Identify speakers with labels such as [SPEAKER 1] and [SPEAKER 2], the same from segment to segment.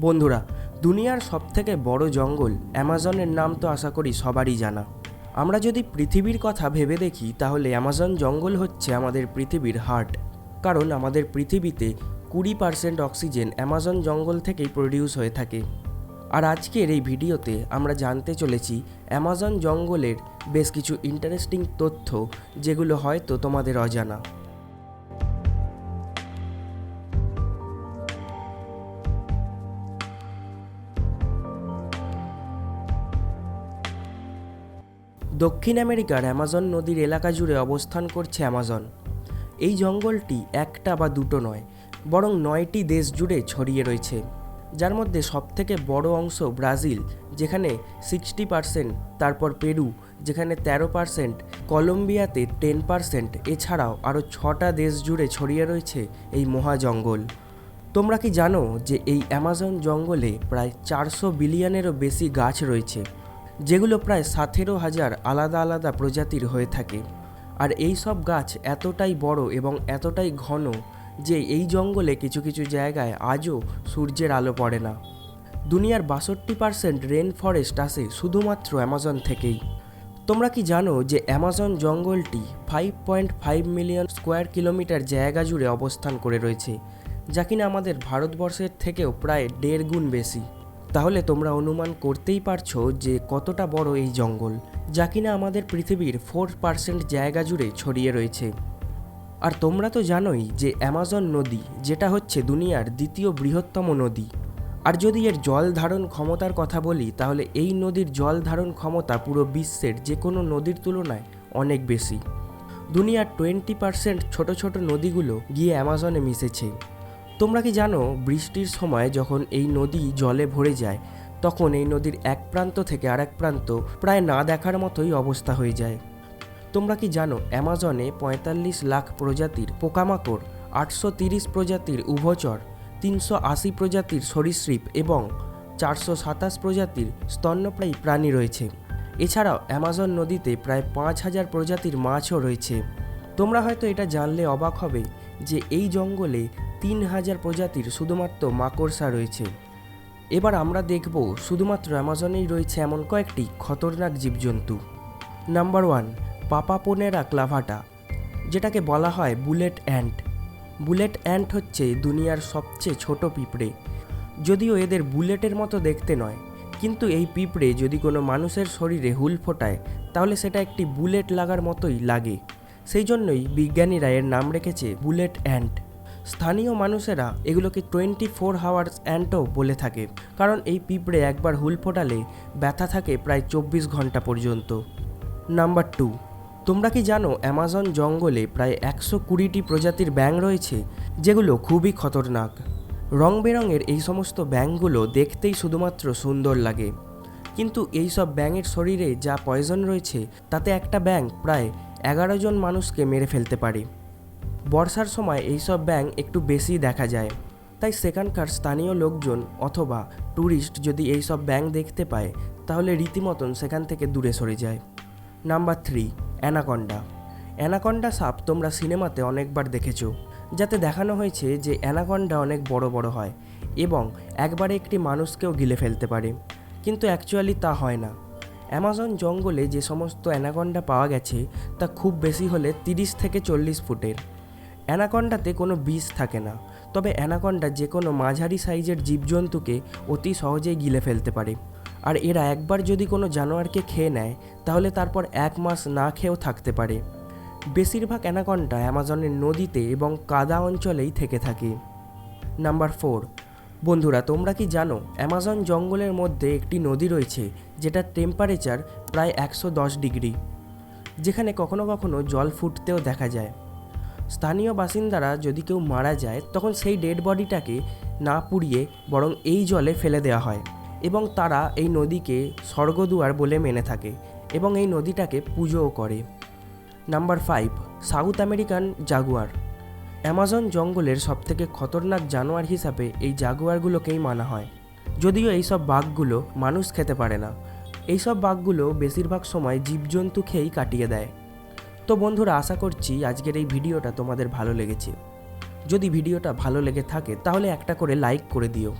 [SPEAKER 1] বন্ধুরা, দুনিয়ার সবথেকে বড় জঙ্গল অ্যামাজনের নাম তো আশা করি সবারই জানা। আমরা যদি পৃথিবীর কথা ভেবে দেখি তাহলে অ্যামাজন জঙ্গল হচ্ছে আমাদের পৃথিবীর হার্ট। কারণ আমাদের পৃথিবীতে 20% অক্সিজেন অ্যামাজন জঙ্গল থেকেই প্রডিউস হয়ে থাকে। আর আজকের এই ভিডিওতে আমরা জানতে চলেছি অ্যামাজন জঙ্গলের বেশ কিছু ইন্টারেস্টিং তথ্য, যেগুলো হয়তো তোমাদের অজানা। দক্ষিণ আমেরিকার অ্যামাজন নদীর এলাকা জুড়ে অবস্থান করছে অ্যামাজন। এই জঙ্গলটি একটা বা দুটো নয়, বরং 9টি দেশ জুড়ে ছড়িয়ে রয়েছে, যার মধ্যে সবথেকে বড় অংশ ব্রাজিল, যেখানে 60%, তারপর পেরু, যেখানে 13%, কলম্বিয়াতে 10%, এছাড়াও আরও 6টা দেশ জুড়ে ছড়িয়ে রয়েছে এই মহাজঙ্গল। তোমরা কি জানো যে এই অ্যামাজন জঙ্গলে প্রায় 400 বিলিয়নেরও বেশি গাছ রয়েছে, যেগুলো প্রায় 17,000 আলাদা আলাদা প্রজাতির হয়ে থাকে। আর এই সব গাছ এতটাই বড় এবং এতটাই ঘন যে এই জঙ্গলে কিছু কিছু জায়গায় আজও সূর্যের আলো পড়ে না। দুনিয়ার 62% রেন ফরেস্ট আসে শুধুমাত্র অ্যামাজন থেকেই। তোমরা কি জানো যে অ্যামাজন জঙ্গলটি 5.5 মিলিয়ন স্কোয়ার কিলোমিটার জায়গা জুড়ে অবস্থান করে রয়েছে, যা কিনা আমাদের ভারতবর্ষের থেকেও প্রায় 1.5 গুণ বেশি। তাহলে তোমরা অনুমান করতেই পারছো যে কতটা বড় এই জঙ্গল, যা কিনা আমাদের পৃথিবীর 4% জায়গা জুড়ে ছড়িয়ে রয়েছে। আর তোমরা তো জানোই যে অ্যামাজন নদী, যেটা হচ্ছে দুনিয়ার দ্বিতীয় বৃহত্তম নদী। আর যদি এর জল ধারণ ক্ষমতার কথা বলি, তাহলে এই নদীর জল ধারণ ক্ষমতা পুরো বিশ্বের যে কোনো নদীর তুলনায় অনেক বেশি। দুনিয়ার 20% ছোট ছোট নদীগুলো গিয়ে অ্যামাজনে মিশেছে। তোমরা কি জানো বৃষ্টির সময় যখন এই নদী জলে ভরে যায়, তখন এই নদীর এক প্রান্ত থেকে আরেক প্রান্ত প্রায় না দেখার মতোই অবস্থা হয়ে যায়। তোমরা কি জানো অ্যামাজনে 45 লাখ প্রজাতির পোকামাকড়, 830 প্রজাতির উভচর, 380 প্রজাতির সরীসৃপ এবং 427 প্রজাতির স্তন্যপ্রায়ী প্রাণী রয়েছে। এছাড়াও অ্যামাজন নদীতে প্রায় 5,000 প্রজাতির মাছও রয়েছে। তোমরা হয়তো এটা জানলে অবাক হবে যে এই জঙ্গলে 3,000 প্রজাতির শুধুমাত্র মাকড়সা রয়েছে। এবার আমরা দেখব শুধুমাত্র অ্যামাজনেই রয়েছে এমন কয়েকটি খতরনাক জীবজন্তু। নাম্বার 1, পাপাপোনেরা ক্লাভাটা, যেটাকে বলা হয় বুলেট অ্যান্ট। বুলেট অ্যান্ট হচ্ছে দুনিয়ার সবচেয়ে ছোট পিঁপড়ে। যদিও এদের বুলেটের মতো দেখতে নয়, কিন্তু এই পিঁপড়ে যদি কোনো মানুষের শরীরে হুল ফোটায় তাহলে সেটা একটি বুলেট লাগার মতোই লাগে। সেই জন্যই বিজ্ঞানীরা এর নাম রেখেছে বুলেট অ্যান্ট। স্থানীয় মানুষেরা এগুলোকে 24 আওয়ার্স অ্যান্টও বলে থাকে, কারণ এই পিঁপড়ে একবার হুল ফোটালে ব্যথা থাকে প্রায় 24 ঘন্টা পর্যন্ত। নাম্বার 2, তোমরা কি জানো অ্যামাজন জঙ্গলে প্রায় 120টি প্রজাতির ব্যাঙ রয়েছে, যেগুলো খুবই খতরনাক। রং বেরঙের এই সমস্ত ব্যাঙগুলো দেখতেই শুধুমাত্র সুন্দর লাগে, কিন্তু এই সব ব্যাঙের শরীরে যা পয়জন রয়েছে তাতে একটা ব্যাঙ প্রায় 11 জন মানুষকে মেরে ফেলতে পারে। বর্ষার সময় এইসব ব্যাঙ একটু বেশি দেখা যায়, তাই সেখানকার স্থানীয় লোকজন অথবা ট্যুরিস্ট যদি এইসব ব্যাঙ দেখতে পায় তাহলে রীতিমতন সেখান থেকে দূরে সরে যায়। Number 3, anaconda. অ্যানাকন্ডা সাপ তোমরা সিনেমাতে অনেকবার দেখেছো, যাতে দেখানো হয়েছে যে অ্যানাকন্ডা অনেক বড় বড় হয় এবং একবারে একটি মানুষকেও গিলে ফেলতে পারে, কিন্তু অ্যাকচুয়ালি তা হয় না। অ্যামাজন জঙ্গলে যে সমস্ত অ্যানাকন্ডা পাওয়া গেছে তা খুব বেশি হলে 30 থেকে 40 ফুটের। অ্যানাকন্ডাতে কোনো বিষ থাকে না, তবে অ্যানাকন্ডা যে কোনো মাঝারি সাইজের জীবজন্তুকে অতি সহজেই গিলে ফেলতে পারে। আর এরা একবার যদি কোনো জানোয়ারকে খেয়ে নেয় তাহলে তারপর 1 মাস না খেয়েও থাকতে পারে। বেশিরভাগ অ্যানাকন্ডা অ্যামাজনের নদীতে এবং কাদা অঞ্চলেই থেকে থাকে। নাম্বার 4, বন্ধুরা তোমরা কি জানো অ্যামাজন জঙ্গলের মধ্যে একটি নদী রয়েছে যেটার টেম্পারেচার প্রায় 110 ডিগ্রি, যেখানে কখনো কখনো জল ফুটতেও দেখা যায়। স্থানীয় বাসিন্দারা যদি কেউ মারা যায় তখন সেই ডেড বডিটাকে না পুড়িয়ে বরং এই জলে ফেলে দেওয়া হয় এবং তারা এই নদীকে স্বর্গদুয়ার বলে মেনে থাকে এবং এই নদীটাকে পুজোও করে। Number 5, south American Jaguar. Amazon জঙ্গলের সবথেকে খতরনাক জানোয়ার হিসাবে এই জাগুয়ারগুলোকেই মানা হয়, যদিও এইসব বাঘগুলো মানুষ খেতে পারে না। এইসব বাঘগুলো বেশিরভাগ সময় জীবজন্তু খেয়েই কাটিয়ে দেয়। তো বন্ধুরা, আশা করছি আজকের এই ভিডিওটা তোমাদের ভালো লেগেছে। যদি ভিডিওটা ভালো লেগে থাকে তাহলে একটা করে লাইক করে দিও।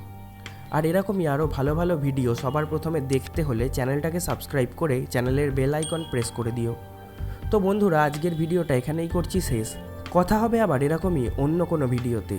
[SPEAKER 1] আর এরকমই আরও ভালো ভালো ভিডিও সবার প্রথমে দেখতে হলে চ্যানেলটাকে সাবস্ক্রাইব করে চ্যানেলের বেল আইকন প্রেস করে দিও। তো বন্ধুরা, আজকের ভিডিওটা এখানেই করছি শেষ। কথা হবে আবার এরকমই অন্য কোনো ভিডিওতে।